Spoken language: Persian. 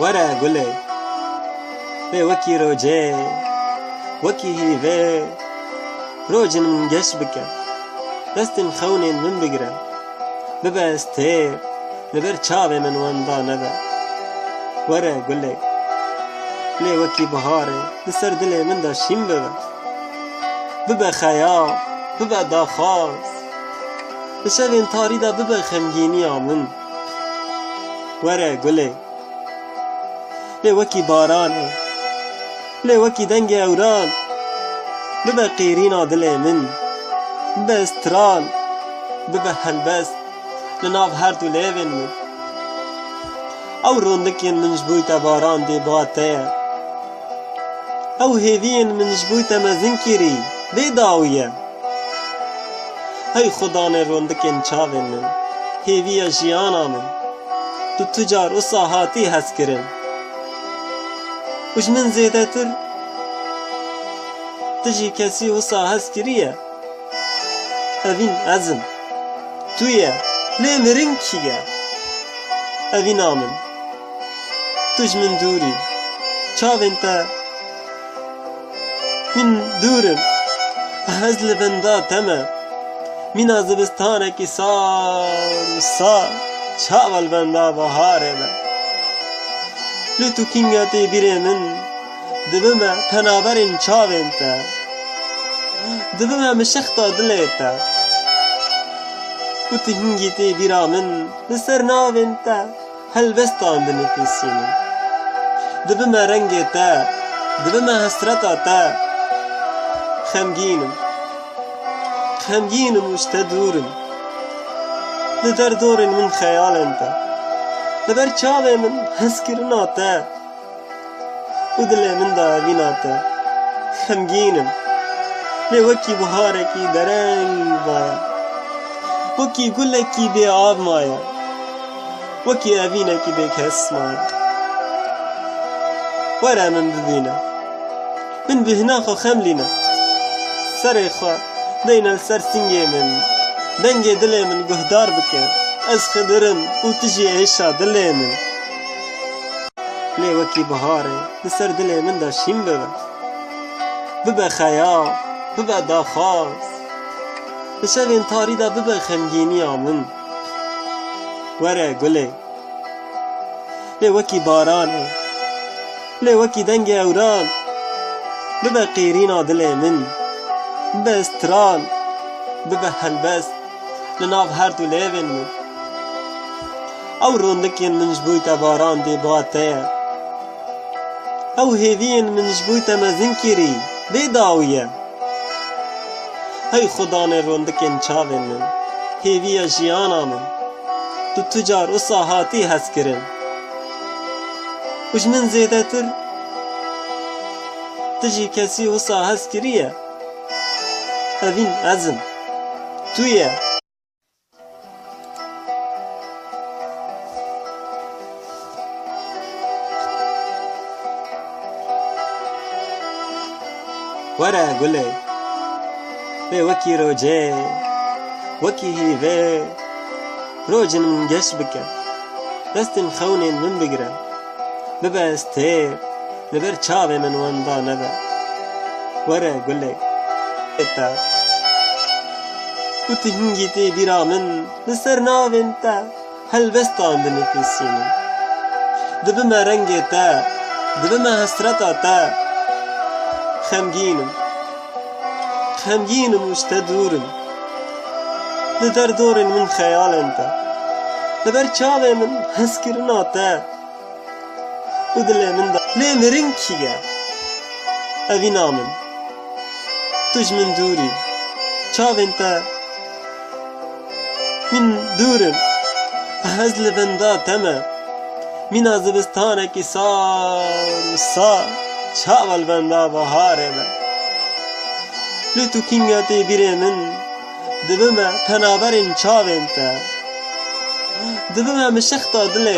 وره گله به وکی روجه وکی هیوه روجن من گش بکه دستن خونین من بگره ببسته لبر چاوه من وندا نبه وره گله لی وکی بهاره لسر دل من دا شیم ببه خیال ببه داخواست بشوین تاری دا ببه خمگینی آمن وره گله لی وکی بارانه لی وکی دنگ اوران ببه قیرین دل من ببه استران ببه هلبست لناف هر دو لیوین من او روندکین من جبویتا باران دی باته او هیوین من جبویتا مزن کری بیداویه های خدا نه روندکین چاوین من هیویا جیانا من تو تجار و ساحاتی هست کرن وش من زیده تر تجی کسی و سا هست کریه اوین ازم تویه لی مرنگ کیه اوین آمن تج من دوری چاوین تا من دورم هزل بندا تمه من از بستانه کی سا چاول بندا بهاره من لی تو کنگاتی بیره من دبمه تنابرین چاوین تا دبمه مشختا دلی تا و تهنگیتی بیرا من لسر ناوین تا هلبستان دنفیسین دبمه رنگی تا دبمه حسرتا تا خمگینم وشتا دورم لدر دورن من خیالن تا لبر چاوه من حس کرنا تا و دل من دا بینا تا خمگینم لی وکی بهاره کی درنگ بایا وکی گله کی بی آب مایا وکی اوینه کی بی کس مایا وره من ببینه من بهنا خو خملینا سر خو دین سر سنگی من دنگ دل من گهدار بکن از خدرم و تجی ایشا دل من لی وکی بهاره لسر دل من دا شیم ببه خیال ببه داخواست بشوین تاری دا ببه خمگینی آمن وره گله لی وکی بارانه لی وکی دنگ اوران ببه قیرین دل من ببه استران ببه هلبست لناف هر دو لیوین من او روندکین من جبویتا باران دی باته او هیوین من جبویتا مزن کری بیداویه های خدا نه روندکین چاوین من هیویا جیانا من تو تجار و ساحاتی هست کرن وش من زیده تر تجی کسی و سا هست کریه اوین ازم تویه وره گله به وکی روجه وکی هیوه روجن من گش بکه دستن خونین من بگره ببسته لبر چاوه من وندا نبه وره گله تا و تهنگیتی بیرا من لسر ناوین تا هلبستان دنفیسین دبمه رنگی تا دبمه حسرتا تا خمگینم وشتا دورم لدر دورن من خیالن تا لبر چاوه من حس کرنا تا و دل من دا لی مرنگ کیه اوین آمن تج من دوری چاوین تا من دورم هزل بندا تمه من از بستانه کی سا چاول بندا بهاره من لی تو کنگاتی بیره من دبمه تنابرین چاوین تا دبمه مشختا دلی